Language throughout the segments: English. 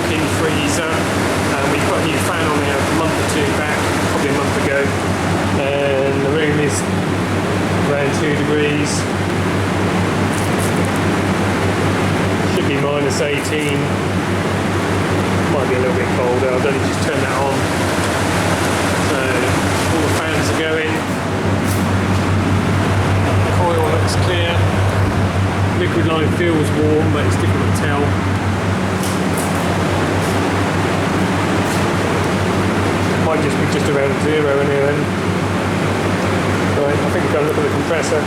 walk-in freezer. We put a new fan on there a month or two back, probably a month ago, and the room is around 2 degrees. Should be -18. Might be a little bit colder. I've only just turned that on. So all the fans are going. The coil looks clear. Liquid line feels warm, but it's difficult to tell. Might just be just around 0 in here then. Right, I think we've got to look at the compressor.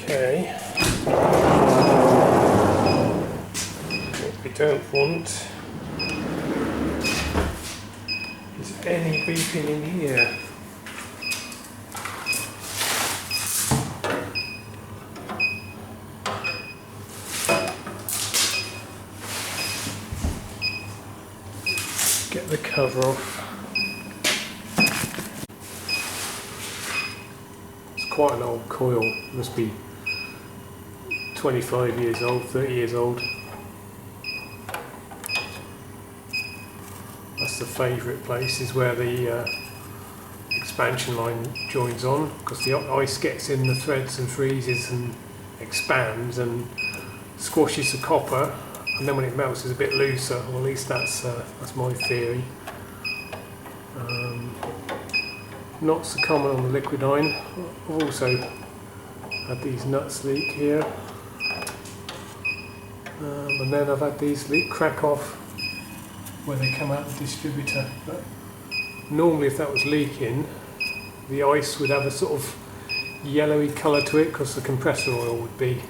Okay, what we don't want is any beeping in here. Get the cover off. It's quite an old coil, must be 25 years old, 30 years old. That's the favourite place, is where the expansion line joins on, because the ice gets in the threads and freezes and expands and squashes the copper, and then when it melts it's a bit looser, or at least that's my theory. Not so common on the liquid iron. I've also had these nuts leak here. And then I've had these crack off where they come out the distributor. But normally if that was leaking, the ice would have a sort of yellowy colour to it, because the compressor oil would be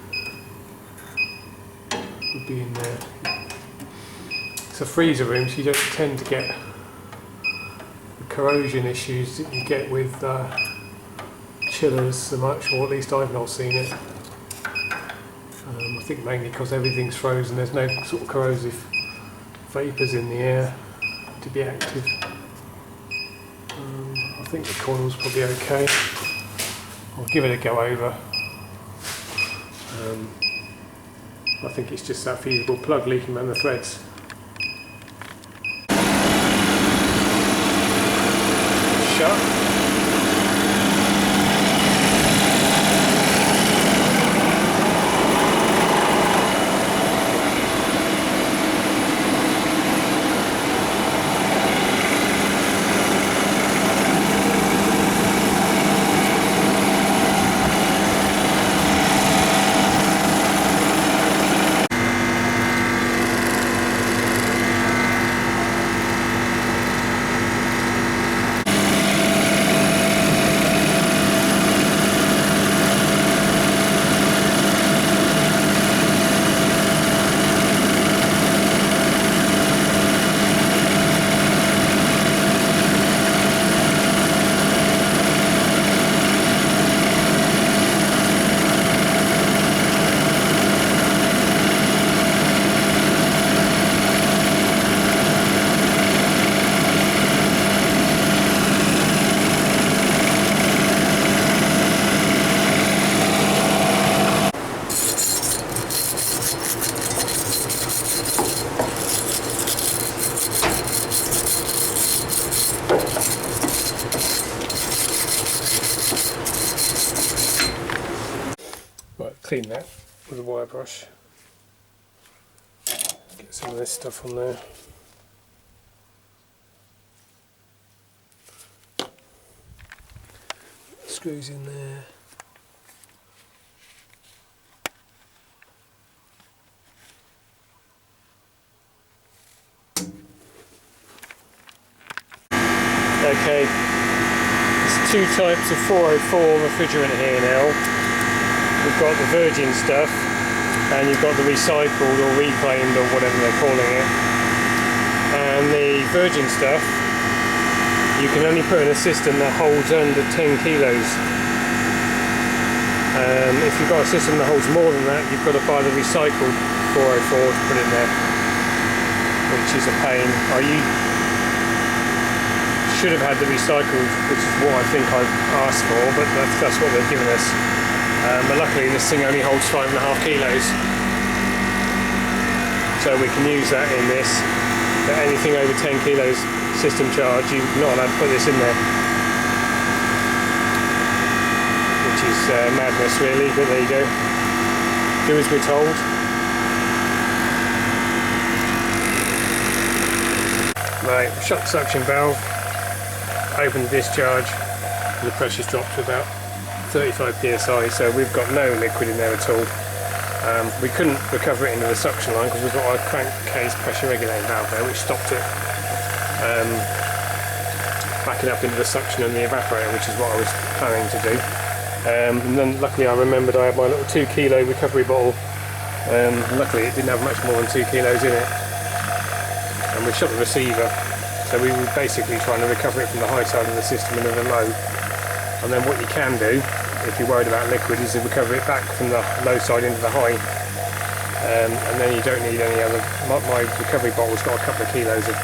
in there. It's a freezer room, so you don't tend to get the corrosion issues that you get with chillers so much, or at least I've not seen it. I think mainly because everything's frozen, there's no sort of corrosive vapours in the air to be active. I think the coil's probably okay. I'll give it a go over. I think it's just that feasible plug leaking around the threads. Shut. clean that with a wire brush. Get some of this stuff on there. Screws in there. Okay, there's two types of 404 refrigerant here now. We've got the virgin stuff and you've got the recycled or reclaimed or whatever they're calling it. And the virgin stuff you can only put in a system that holds under 10 kilos. If you've got a system that holds more than that, you've got to buy the recycled 404 to put in there, which is a pain. Should have had the recycled, which is what I think I've asked for, but that's what they've given us. But luckily this thing only holds 5.5 kilos, so we can use that in this. But anything over 10 kilos system charge, you're not allowed to put this in there, which is madness really, but there you go. Do as we're told. Right, shut the suction valve. Open the discharge, and the pressure's dropped to about 35 psi, so we've got no liquid in there at all. We couldn't recover it into the suction line because we've got our crankcase pressure regulating valve there, which stopped it backing up into the suction and the evaporator, which is what I was planning to do. And then luckily I remembered I had my little 2 kilo recovery bottle. Luckily it didn't have much more than 2 kilos in it, and we shut the receiver. So we were basically trying to recover it from the high side of the system into the low. And then what you can do, if you're worried about liquid, is to recover it back from the low side into the high. And then you don't need any other. My recovery bottle's got a couple of kilos of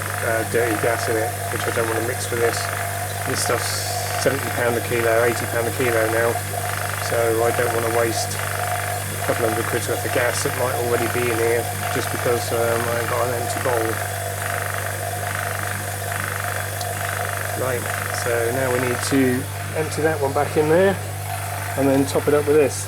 dirty gas in it, which I don't want to mix with this. This stuff's £70 a kilo, £80 a kilo now. So I don't want to waste a couple hundred quid's worth of gas that might already be in here just because I ain't got an empty bottle. Right, so now we need to empty that one back in there and then top it up with this.